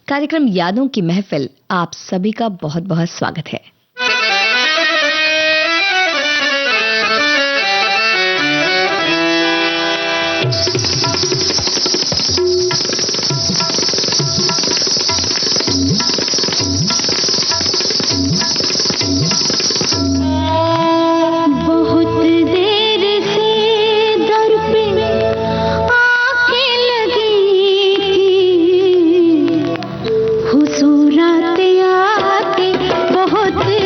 कार्यक्रम यादों की महफिल आप सभी का बहुत बहुत स्वागत है। हुसूराते आके बहुत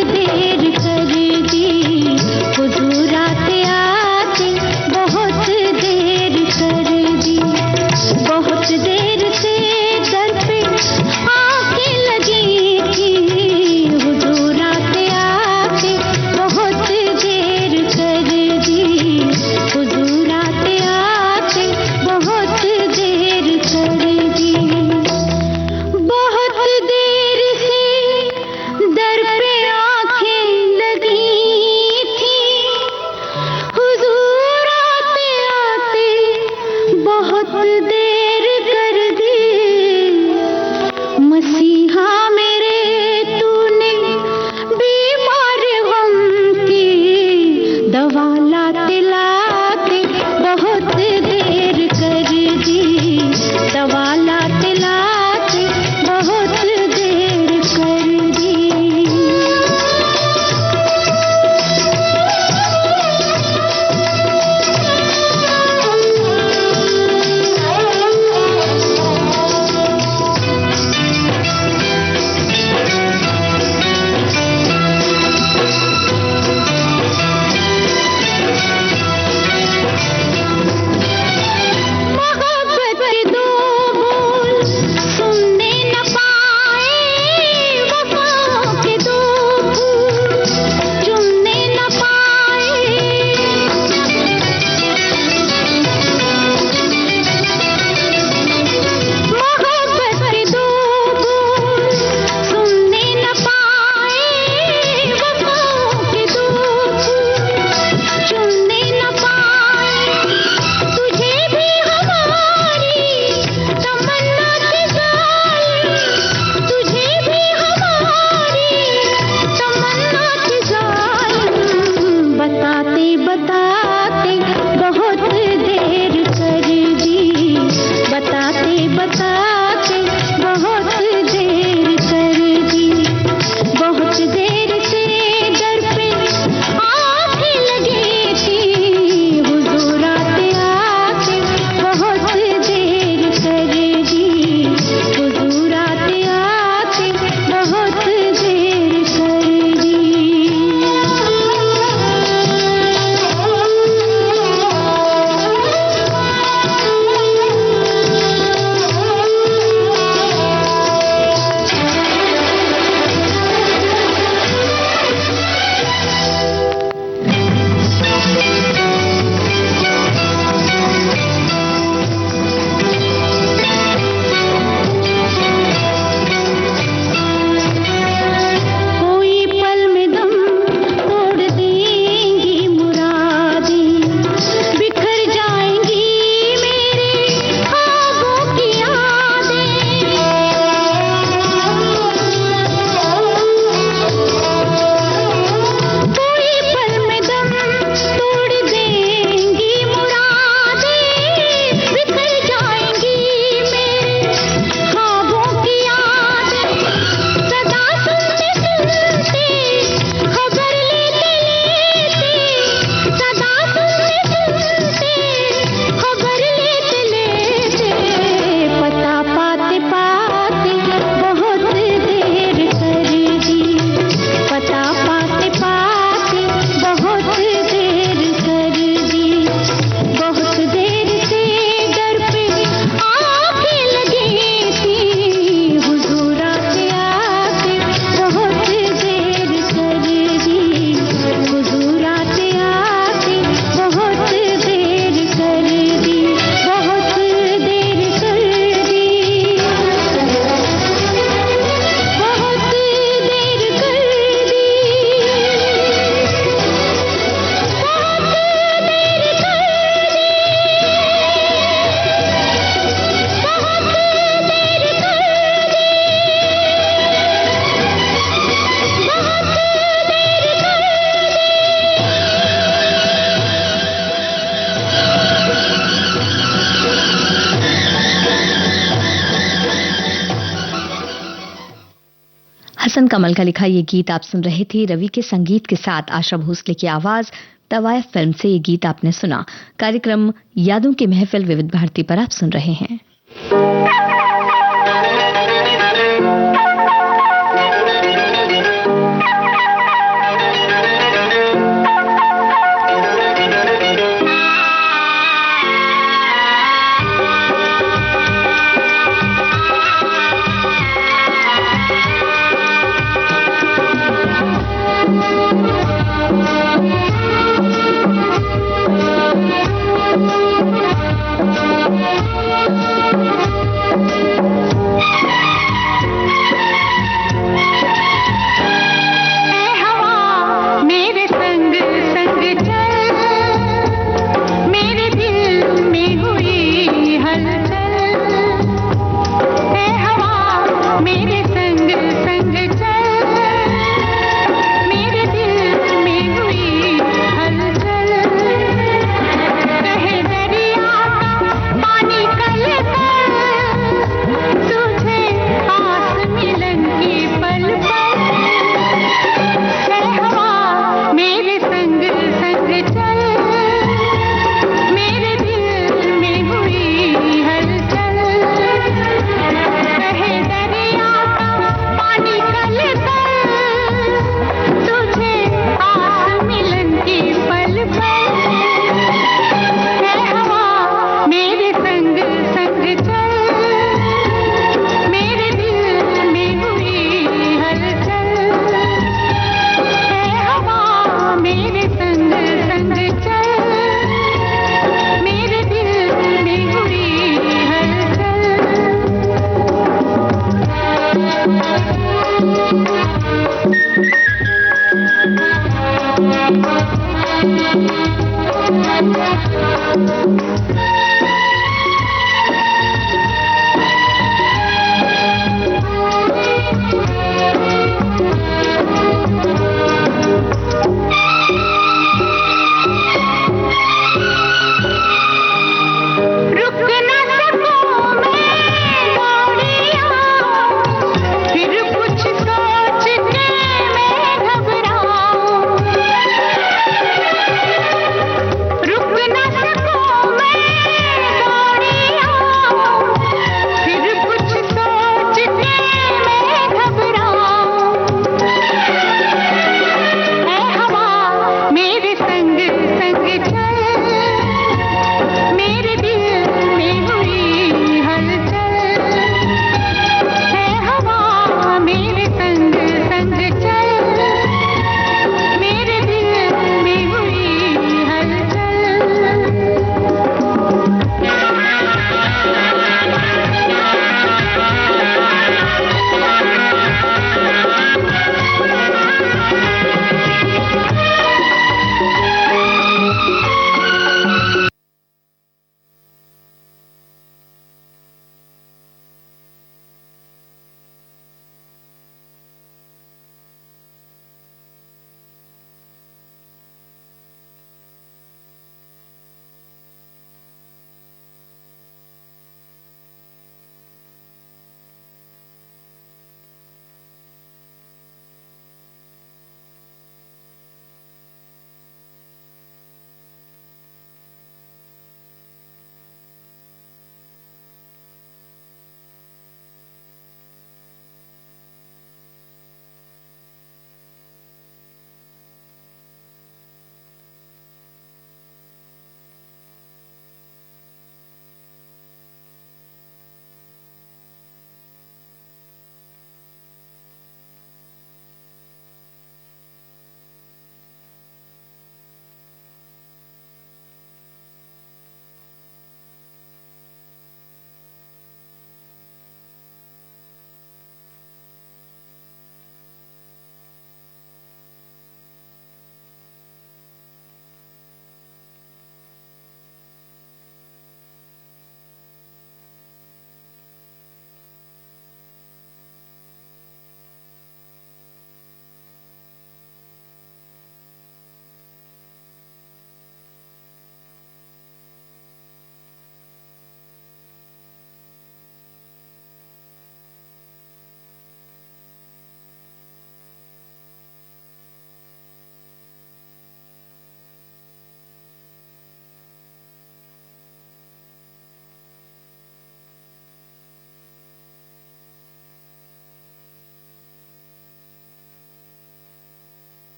हसन कमल का लिखा ये गीत आप सुन रहे थे। रवि के संगीत के साथ आशा भोसले की आवाज। तवायफ फिल्म से ये गीत आपने सुना। कार्यक्रम यादों की महफिल विविध भारती पर आप सुन रहे हैं।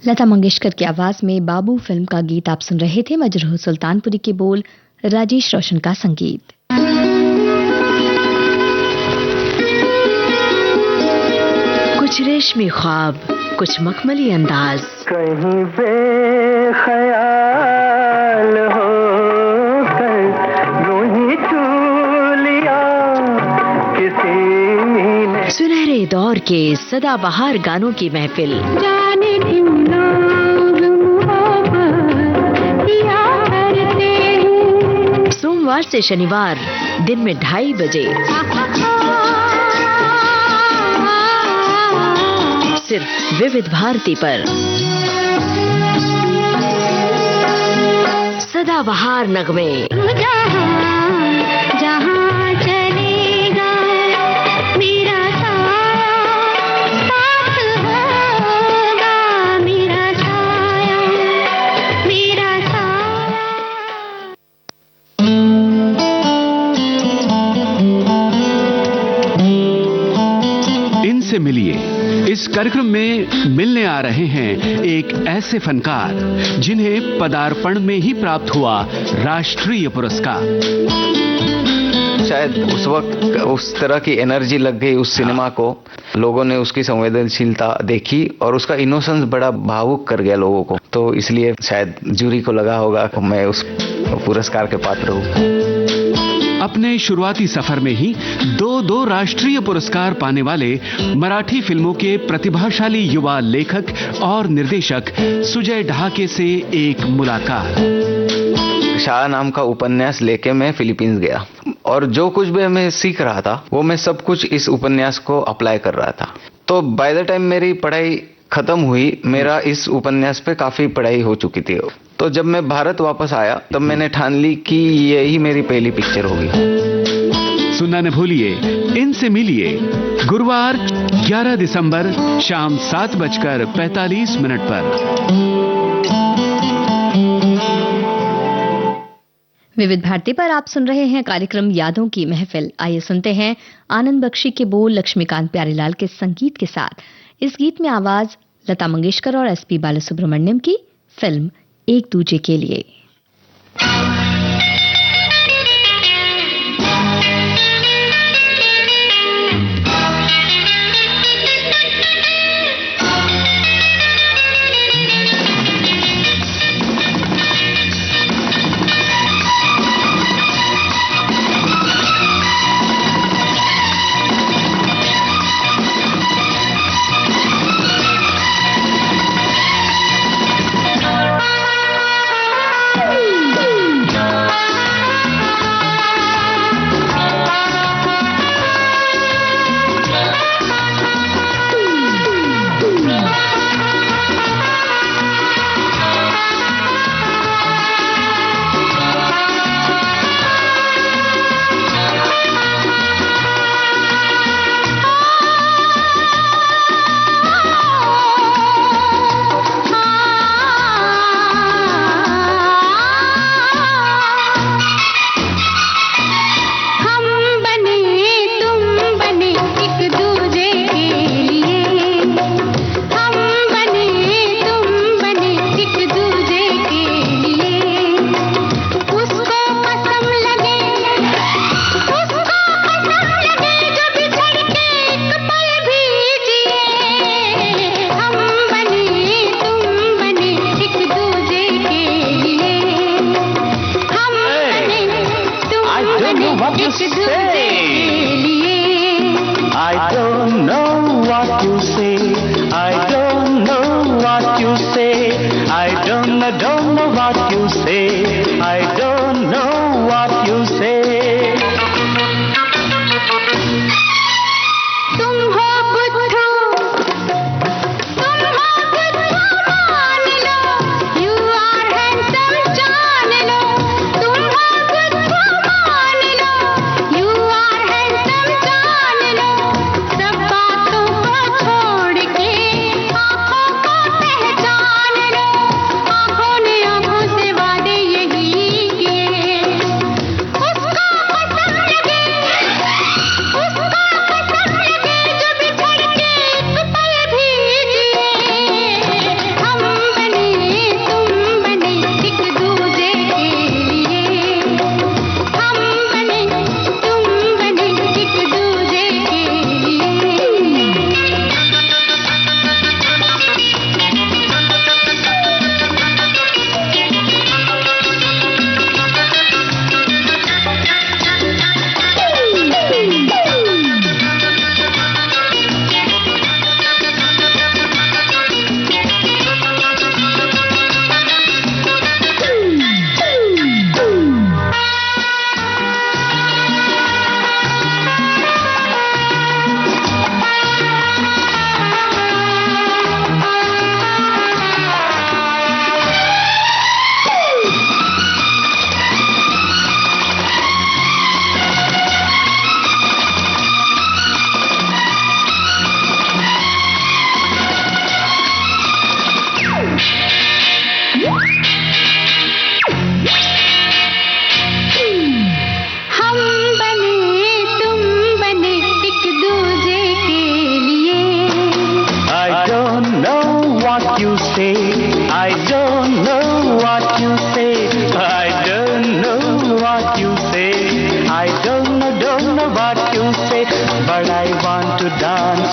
लता मंगेशकर की आवाज में बाबू फिल्म का गीत आप सुन रहे थे। मजरूह सुल्तानपुरी के बोल, राजेश रोशन का संगीत। कुछ रेशमी ख्वाब, कुछ मखमली अंदाज, कहीं बेख्याल हो कर यूं ही छू लिया किसी ने। सुनहरे दौर के सदाबहार गानों की महफिल, जाने क्यों लोग मोहब्बत किया करते हैं। सोमवार से शनिवार दिन में 2:30 बजे सिर्फ विविध भारती पर। सदाबहार नगमे, जहाँ चलेगा मेरा साथ होगा, मेरा साया मेरा इनसे मिलिए। इस कार्यक्रम में मिलने आ रहे हैं एक ऐसे फनकार जिन्हें पदार्पण में ही प्राप्त हुआ राष्ट्रीय पुरस्कार। शायद उस वक्त उस तरह की एनर्जी लग गई उस सिनेमा को, लोगों ने उसकी संवेदनशीलता देखी और उसका इनोसेंस बड़ा भावुक कर गया लोगों को, तो इसलिए शायद जूरी को लगा होगा कि मैं उस पुरस्कार के पात्र हूँ। अपने शुरुआती सफर में ही 2 राष्ट्रीय पुरस्कार पाने वाले मराठी फिल्मों के प्रतिभाशाली युवा लेखक और निर्देशक सुजय ढाके से एक मुलाकात। शाह नाम का उपन्यास लेके मैं फिलीपींस गया और जो कुछ भी मैं सीख रहा था वो मैं सब कुछ इस उपन्यास को अप्लाई कर रहा था। तो बाय द टाइम मेरी पढ़ाई खत्म हुई, मेरा इस उपन्यास पे काफी पढ़ाई हो चुकी थी। तो जब मैं भारत वापस आया तब मैंने ठान ली कि यही मेरी पहली पिक्चर होगी। सुनना न भूलिए, इनसे मिलिए गुरुवार 11 दिसंबर शाम 7:45 पर। विविध भारती पर आप सुन रहे हैं कार्यक्रम यादों की महफिल। आइए सुनते हैं आनंद बख्शी के बोल, लक्ष्मीकांत प्यारेलाल के संगीत के साथ। इस गीत में आवाज लता मंगेशकर और एसपी बालासुब्रमण्यम की। फिल्म एक दूजे के लिए।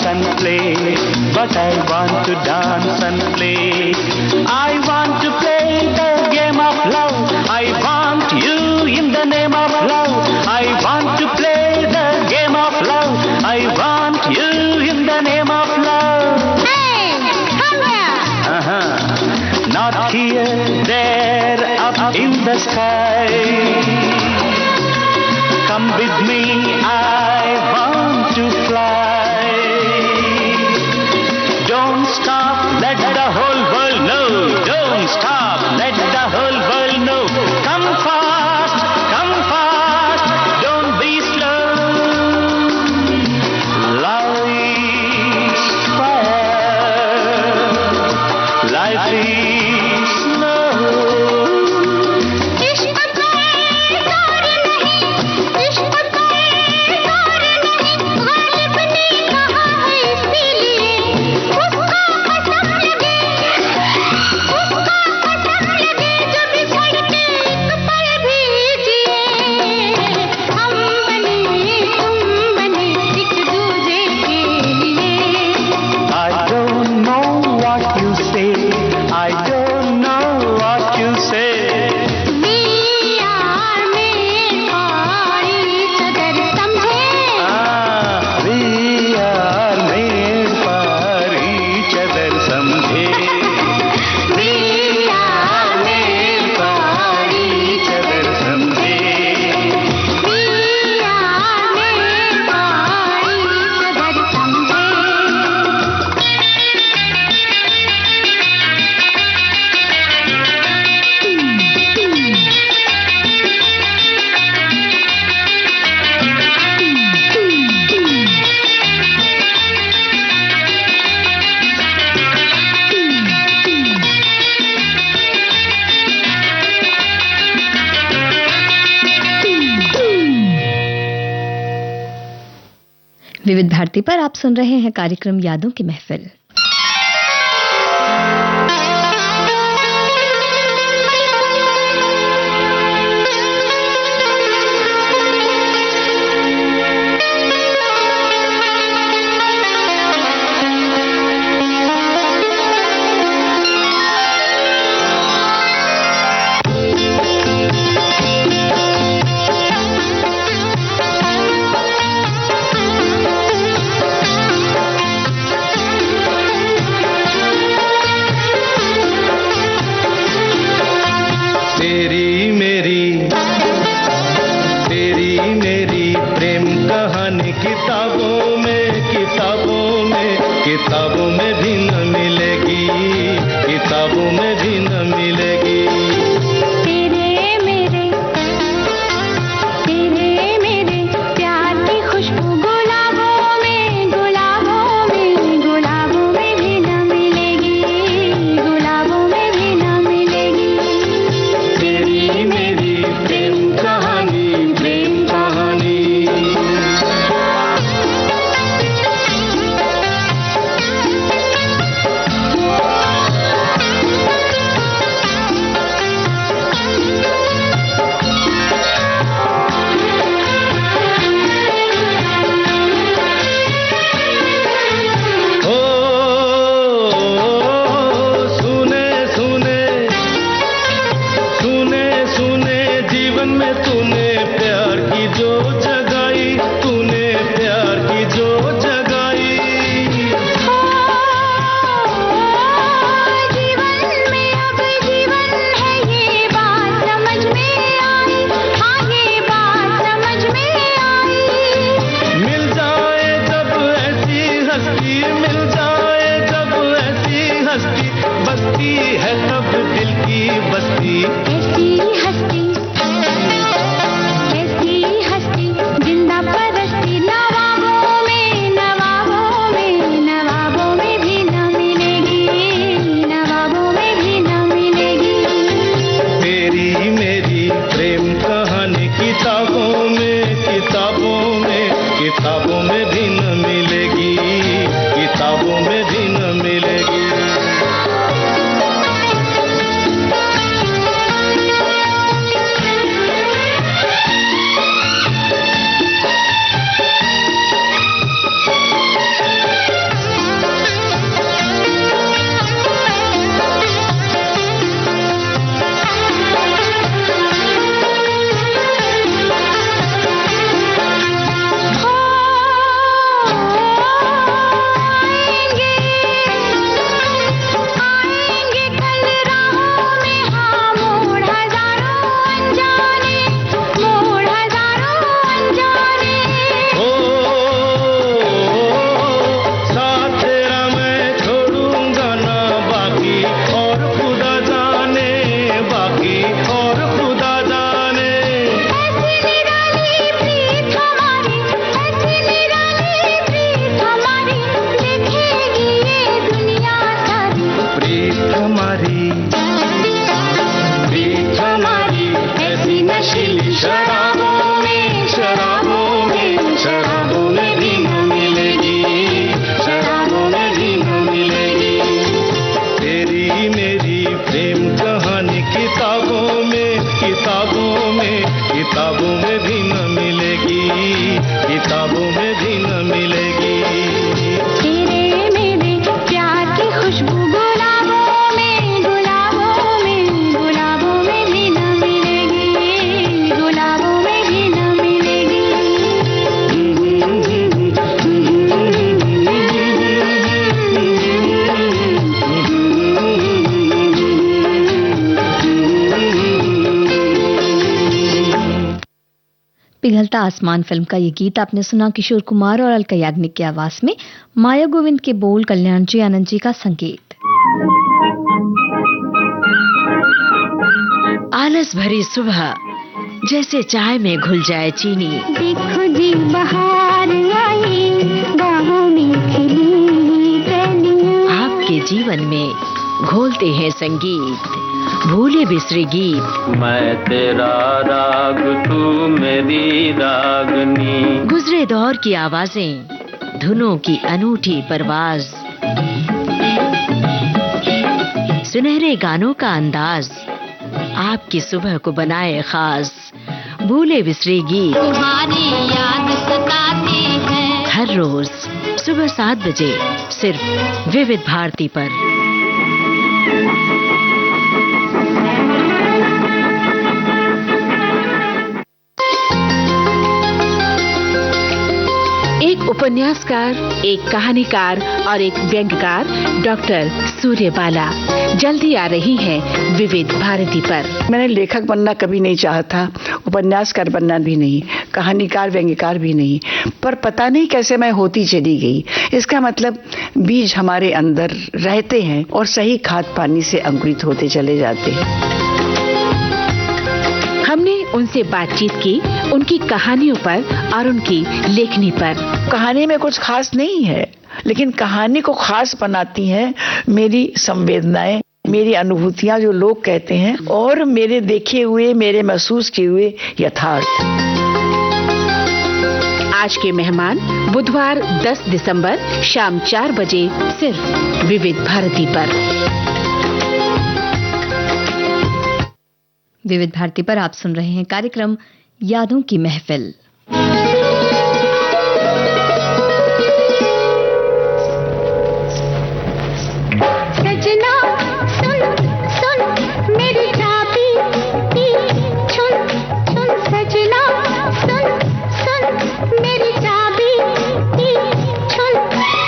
dance and play, but I want to dance and play. I want to play the game of love. I want you in the name of love. I want to play the game of love. I want you in the name of love. Hey, come here. Not here, there, up in the sky. Come with me, I want to fly. Don't stop, let the whole world know. Don't stop, let the whole world know. Come fast, don't be slow. Life's fire, life is slow. इश्क पे जोर नहीं, इश्क पे जोर नहीं, गालिब ने कहा है इसीलिए उसको कसम लगे, जब सड़के एक पल भी जिए। हम बने तुम बने एक दूजे के लिए। I don't know what you say. I don't know what you say. We are made for each other, समझे? We are made for each other, समझे? We are made for each other, समझे? We are made for each other, समझे? विविध भारती पर आप सुन रहे हैं कार्यक्रम यादों की महफिल। किताबों में भी न मिलेगी, किताबों में भी न मिलेगी। तेरे मेरे प्यार की खुशबू गुलाबों में भी न मिलेगी, गुलाबों में भी न मिलेगी। तेरी मेरी प्रेम कहानी, प्रेम कहानी। ऐसी हस्ती दिल किताबों में भी न मिलेगी, किताबों में भी न मिलेगी। तेरे मेरे प्यार की खुशबू गुलाबों में, गुलाबों में, गुलाबों में भी न मिलेगी, गुलाबों में भी न मिलेगी। पिघलता आसमान फिल्म का ये गीत आपने सुना किशोर कुमार और अलका याग्निक की आवाज में। माया गोविंद के बोल, कल्याण जी आनंद जी का संगीत। आलस भरी सुबह जैसे चाय में घुल जाए चीनी। देखो जी बहार आई, बाहों में खिली कलियां। आपके जीवन में घोलते हैं संगीत, भूले बिसरे गीत। मैं तेरा राग, तू मेरी रागनी। गुजरे दौर की आवाजें, धुनों की अनूठी परवाज। सुनहरे गानों का अंदाज आपकी सुबह को बनाए खास। भूले बिसरे गीत तुम्हारी याद सताती है। हर रोज सुबह 7 बजे सिर्फ विविध भारती पर। एक उपन्यासकार, एक कहानीकार और एक व्यंग्यकार डॉक्टर सूर्यबाला जल्दी आ रही हैं विविध भारती पर। मैंने लेखक बनना कभी नहीं चाहा था, उपन्यासकार बनना भी नहीं, कहानीकार व्यंग्यकार भी नहीं, पर पता नहीं कैसे मैं होती चली गई। इसका मतलब बीज हमारे अंदर रहते हैं और सही खाद पानी से अंकुरित होते चले जाते हैं। हमने उनसे बातचीत की उनकी कहानियों पर और उनकी लेखनी पर। कहानी में कुछ खास नहीं है, लेकिन कहानी को खास बनाती हैं मेरी संवेदनाएं, मेरी अनुभूतियां जो लोग कहते हैं और मेरे देखे हुए, मेरे महसूस किए हुए यथार्थ। आज के मेहमान बुधवार 10 दिसंबर शाम 4 बजे सिर्फ विविध भारती पर। विविध भारती पर आप सुन रहे हैं कार्यक्रम यादों की महफिल। सजना सुन सुन मेरी चाबी की छुन छुन। सजना सुन सुन मेरी चाबी की छुन।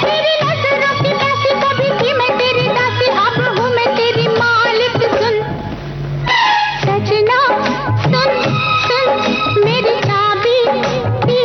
तेरी नजरों की प्यासी कभी थी मैं तेरी दासी, अब हूँ मैं तेरी मालिक सुन। सजना सुन सुन मेरी चाबी की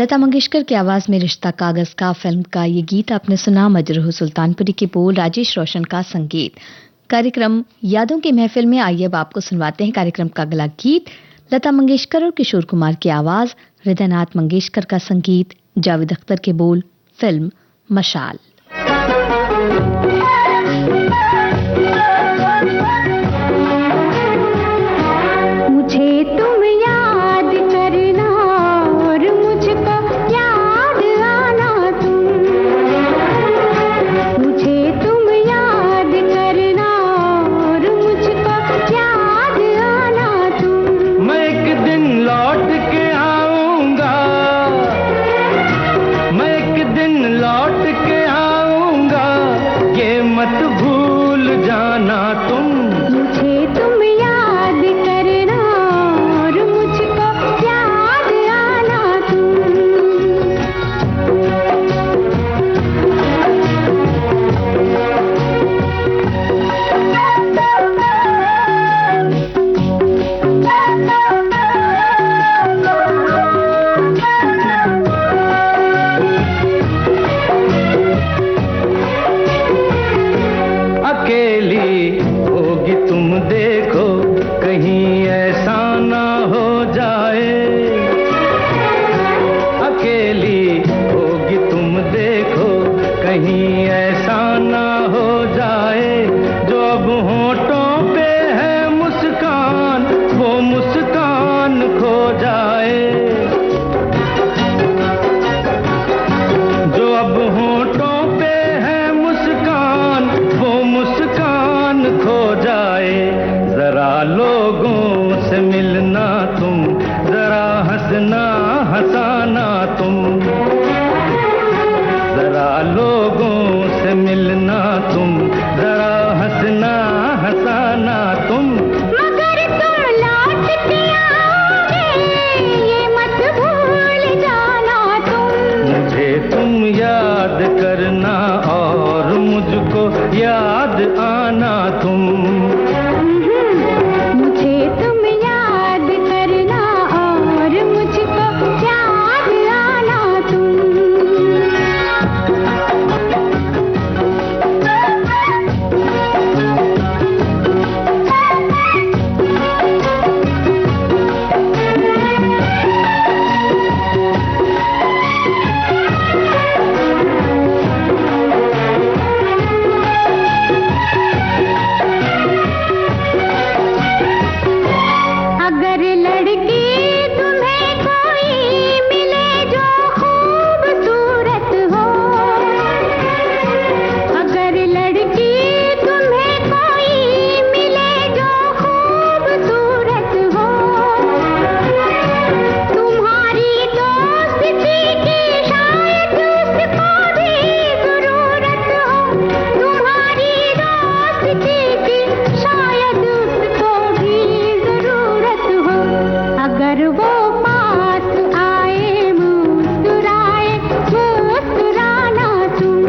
लता मंगेशकर की आवाज में रिश्ता कागज का फिल्म का ये गीत आपने सुना। मजरूह सुल्तानपुरी के बोल, राजेश रोशन का संगीत। कार्यक्रम यादों की महफिल में आइए अब आपको सुनवाते हैं कार्यक्रम का अगला गीत। लता मंगेशकर और किशोर कुमार की आवाज, हृदयनाथ मंगेशकर का संगीत, जावेद अख्तर के बोल, फिल्म मशाल। मुझे तुम याद करना और मुझको याद आना तुम, मुझे तुम याद करना और मुझको याद आना तुम। मैं एक दिन लौट के आऊंगा, मैं एक दिन लौट के आऊंगा, ये मत भूल जाना तुम। मुझे तुम याद करना और मुझको याद आना तुम। अकेली होगी तुम देखो, कहीं ऐसा ना हो जाए। अकेली होगी तुम देखो, कहीं ऐसा ना हो जाए। जो अब होठों पे है मुस्कान, वो मुस्कान खो जाए। जो अब होठों पे है मुस्कान, वो मुस्कान खो जाए। जरा लोगों से मिलना तुम, जरा हंसना हंसाना तुम। जरा लोगों से मिलना तुम, जरा हंसना हंसाना तुम। मगर तुम लौट के आओगे, ये मत भूल जाना तुम। मुझे तुम याद करना और मुझको याद आना तुम। मुझे तुम याद करना और मुझको याद आना तुम। अगर लड़की तुम्हें कोई मिले जो खूबसूरत हो, अगर लड़की तुम्हें कोई मिले जो खूबसूरत हो, तुम्हारी दोस्ती की शायद उसको भी जरूरत हो। तुम्हारी दोस्ती की शायद उसको भी जरूरत हो। अगर वो पास आए मुस्कुराए, मुस्कुराना तुम।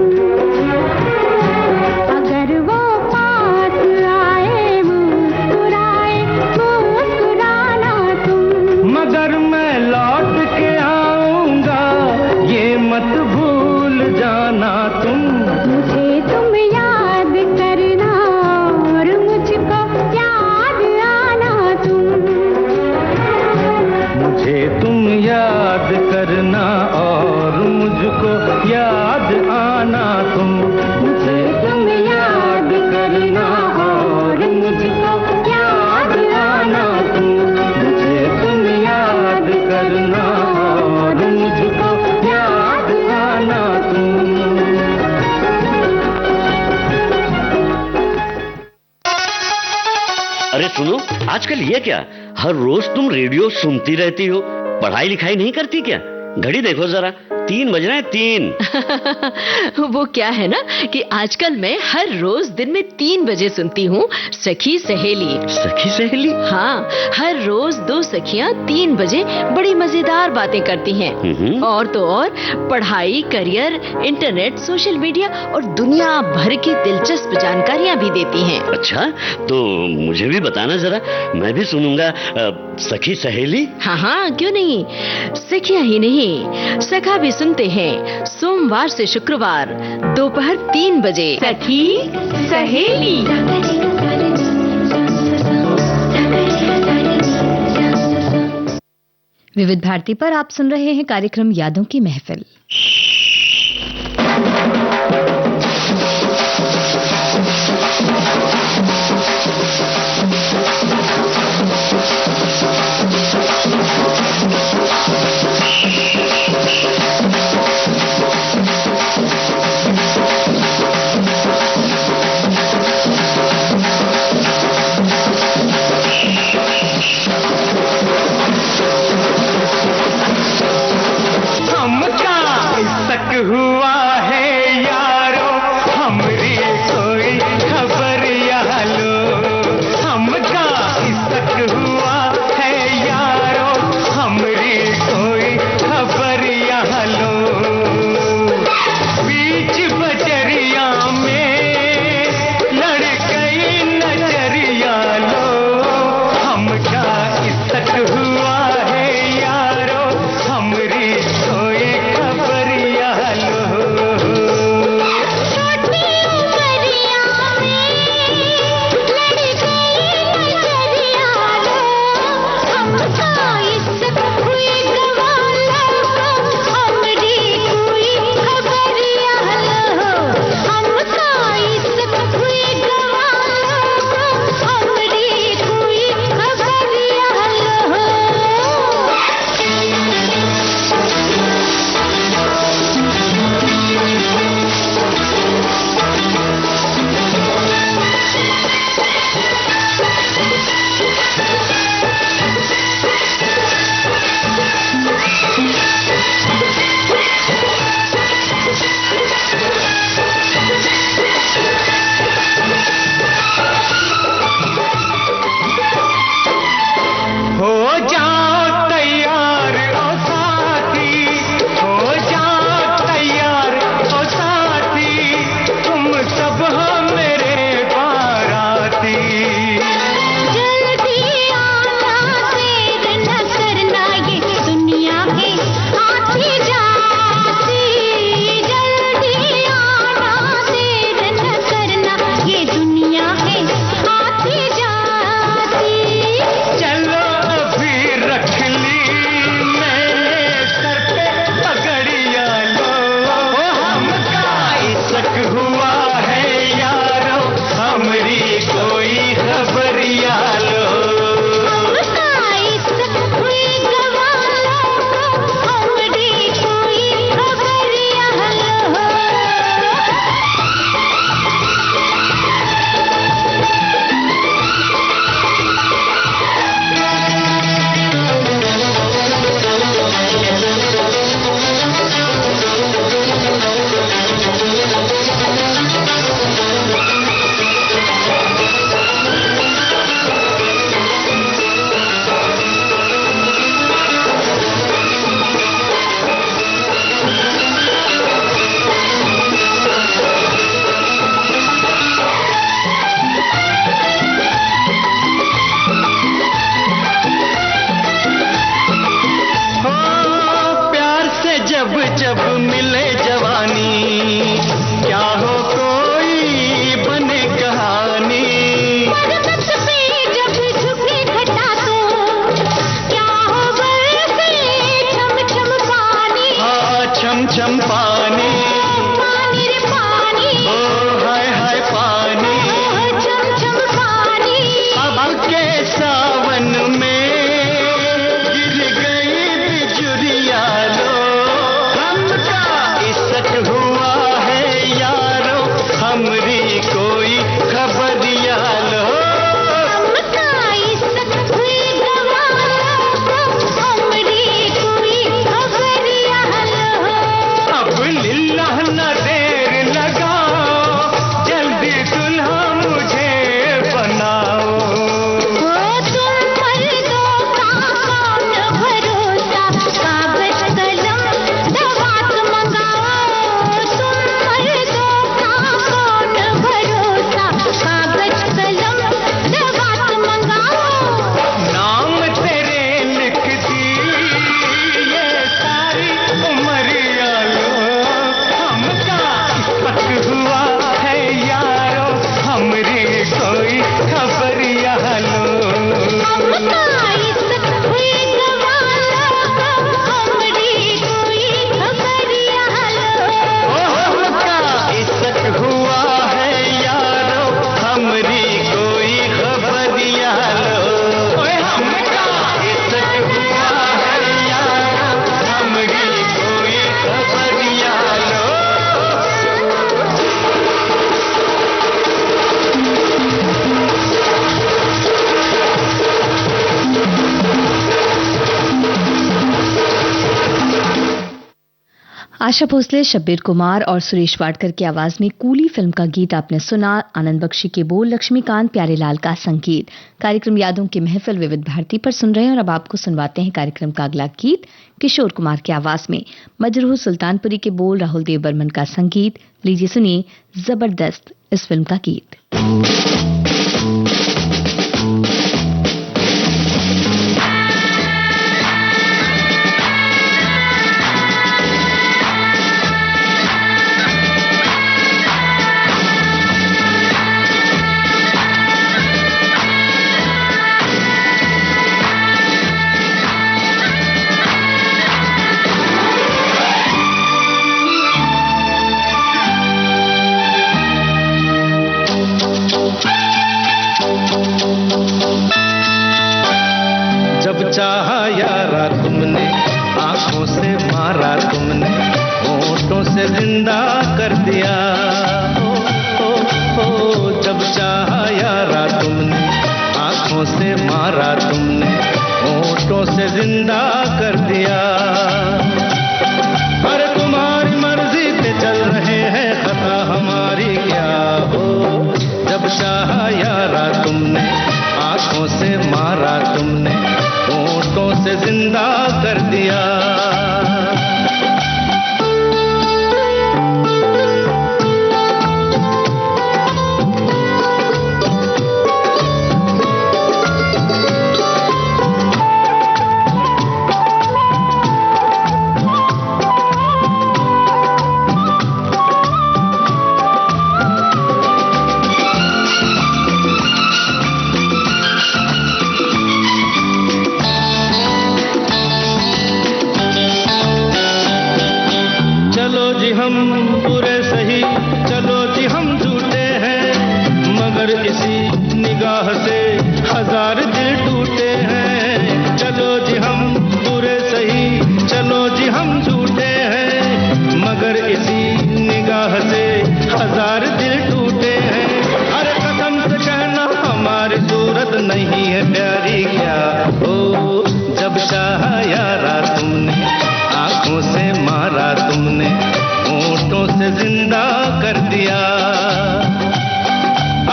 अगर वो पास आए मुस्कुराए, मुस्कुराना तुम। मगर मैं लौट के आऊंगा, ये मत भूल जाना तुम। मुझे तुम याद करना और मुझको याद आना तुम। मुझे तुम याद करना और मुझको याद आना तुम। मुझे तुम याद करना और मुझको याद आना तुम। मुझे तुम याद करना और मुझको याद आना तुम। अरे सुनो, आजकल ये क्या, हर रोज तुम रेडियो सुनती रहती हो, पढ़ाई लिखाई नहीं करती क्या? घड़ी देखो जरा, 3 बज रहे हैं, 3। वो क्या है ना कि आजकल मैं हर रोज दिन में 3 बजे सुनती हूँ सखी सहेली। सखी सहेली? हाँ, हर रोज 2 सखियाँ 3 बजे बड़ी मजेदार बातें करती हैं। और तो और पढ़ाई, करियर, इंटरनेट, सोशल मीडिया और दुनिया भर की दिलचस्प जानकारियाँ भी देती हैं। अच्छा, तो मुझे भी बताना जरा, मैं भी सुनूंगा सखी सहेली। हाँ हाँ, क्यों नहीं। सखियाँ ही नहीं नहीं, सखा भी सुनते हैं सोमवार से शुक्रवार दोपहर 3 बजे। सखी सहेली। विविध भारती पर आप सुन रहे हैं कार्यक्रम यादों की महफिल। आशा भोसले, शब्बीर कुमार और सुरेश वाडकर की आवाज में कूली फिल्म का गीत आपने सुना। आनंद बख्शी के बोल, लक्ष्मीकांत प्यारेलाल का संगीत। कार्यक्रम यादों की महफिल विविध भारती पर सुन रहे हैं और अब आपको सुनवाते हैं कार्यक्रम का अगला गीत किशोर कुमार की आवाज में। मजरूह सुल्तानपुरी के बोल, राहुल देव बर्मन का संगीत। लीजिए सुनिए जबरदस्त इस फिल्म का गीत। चाहा यारा तुमने, आंखों से मारा तुमने, होठों से जिंदा कर दिया। ओ जब चाहा यारा तुमने, आंखों से मारा तुमने, होठों से जिंदा कर दिया। अरे तुम्हारी मर्जी पे चल रहे हैं, खता हमारी क्या हो। जब चाहा यारा तुमने, आंखों से मारा तुमने, होठों से जिंदा कर दिया। हम बुरे सही, चलो जी हम झूठे हैं, मगर इसी निगाह से हजार दिल टूटे हैं। चलो जी हम बुरे सही, चलो जी हम झूठे हैं, मगर इसी निगाह से हजार दिल टूटे हैं। अरे कसम से कहना हमारी सूरत नहीं है प्यारी क्या हो। जब चाहा यारा तुमने, आंखों से मारा तुमने, होठों से जिंदा कर दिया।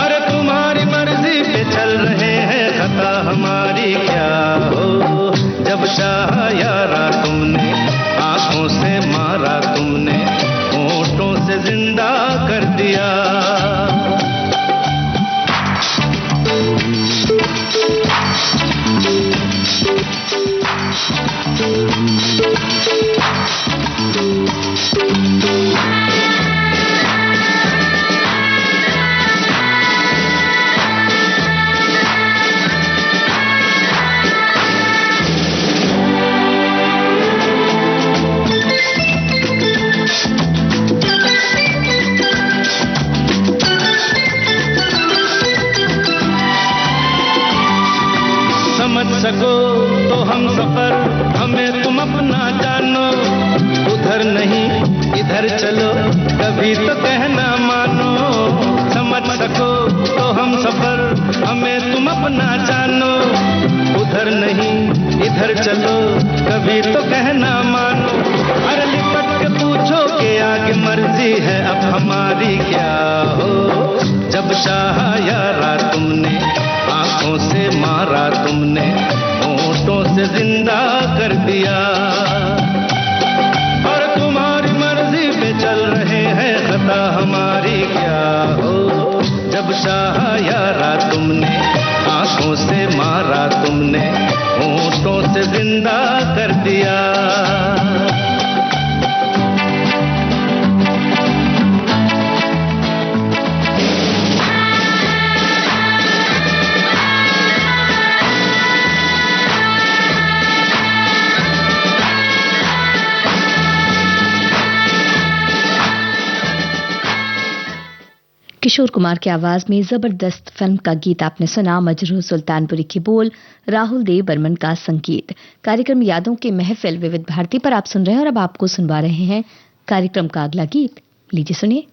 अरे तुम्हारी मर्जी पे चल रहे हैं, खता हमारी क्या हो। जब चाहा यारा तुमने, आंखों से मारा तुमने, होठों से जिंदा कर दिया। समझ सको तो हम सफर, हमें तुम अपना जानो। उधर नहीं इधर चलो, कभी तो कहना मानो। समझ सको तो हम सफर, हमें तुम अपना जानो। उधर नहीं इधर चलो, कभी तो कहना मानो। अरे लिपट के पूछो कि आगे मर्जी है अब हमारी क्या हो। जब चाहा यारा तुमने, आंखों से मारा तुमने, होठों से जिंदा कर दिया। और तुम्हारी मर्जी पे चल रहे हैं, खता हमारी क्या हो। जब चाहा यारा तुमने, आंखों से मारा तुमने, होठों से जिंदा कर दिया। किशोर कुमार की आवाज में जबरदस्त फिल्म का गीत आपने सुना। मजरूह सुल्तानपुरी की बोल, राहुल देव बर्मन का संगीत। कार्यक्रम यादों की महफिल विविध भारती पर आप सुन रहे हैं और अब आपको सुनवा रहे हैं कार्यक्रम का अगला गीत। लीजिए सुनिए।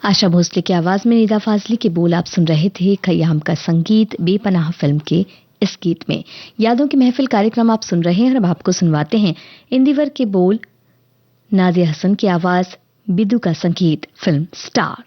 आशा भोसले की आवाज में निदा फाजली के बोल आप सुन रहे थे। खयाम का संगीत बेपनाह फिल्म के इस गीत में। यादों की महफिल कार्यक्रम आप सुन रहे हैं और अब आपको सुनवाते हैं इंदिवर के बोल, नादिया हसन की आवाज, बिदू का संगीत, फिल्म स्टार।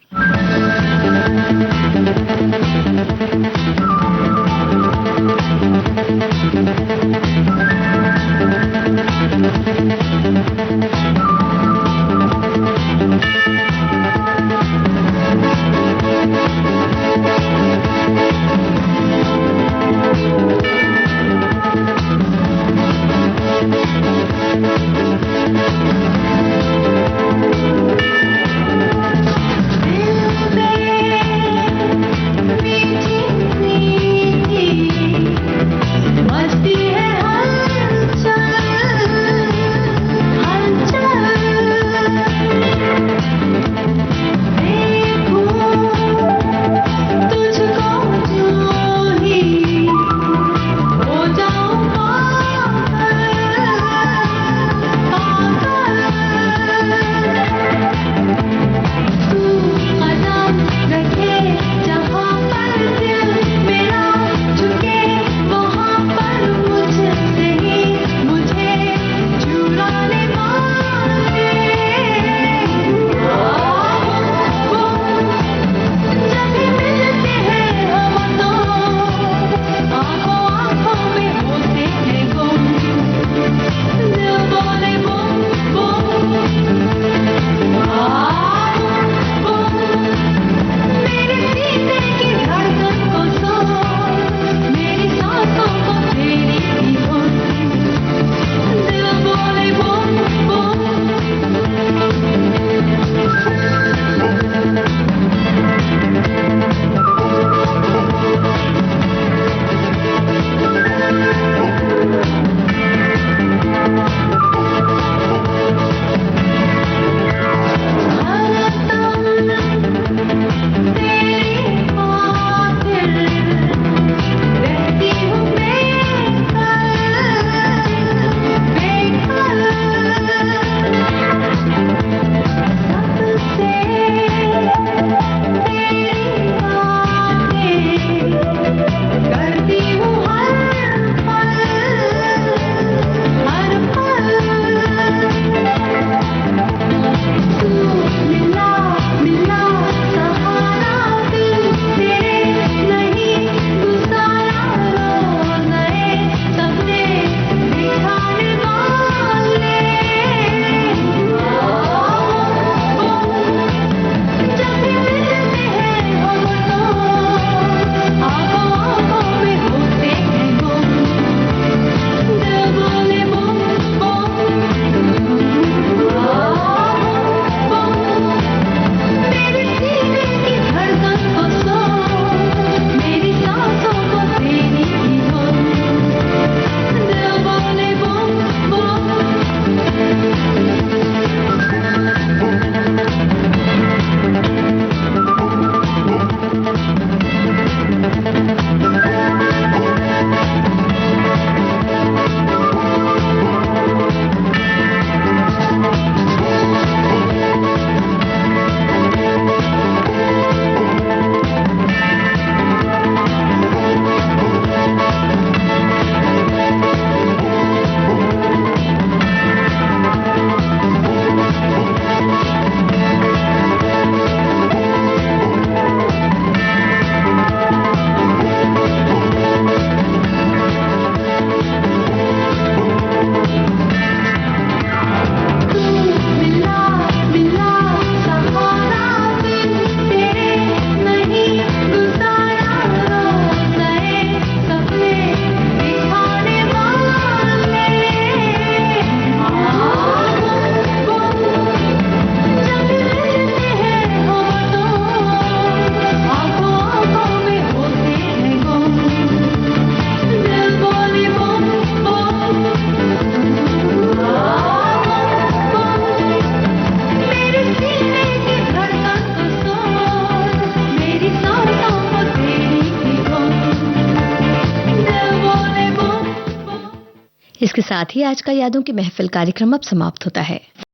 इसके साथ ही आज का यादों की महफिल कार्यक्रम अब समाप्त होता है।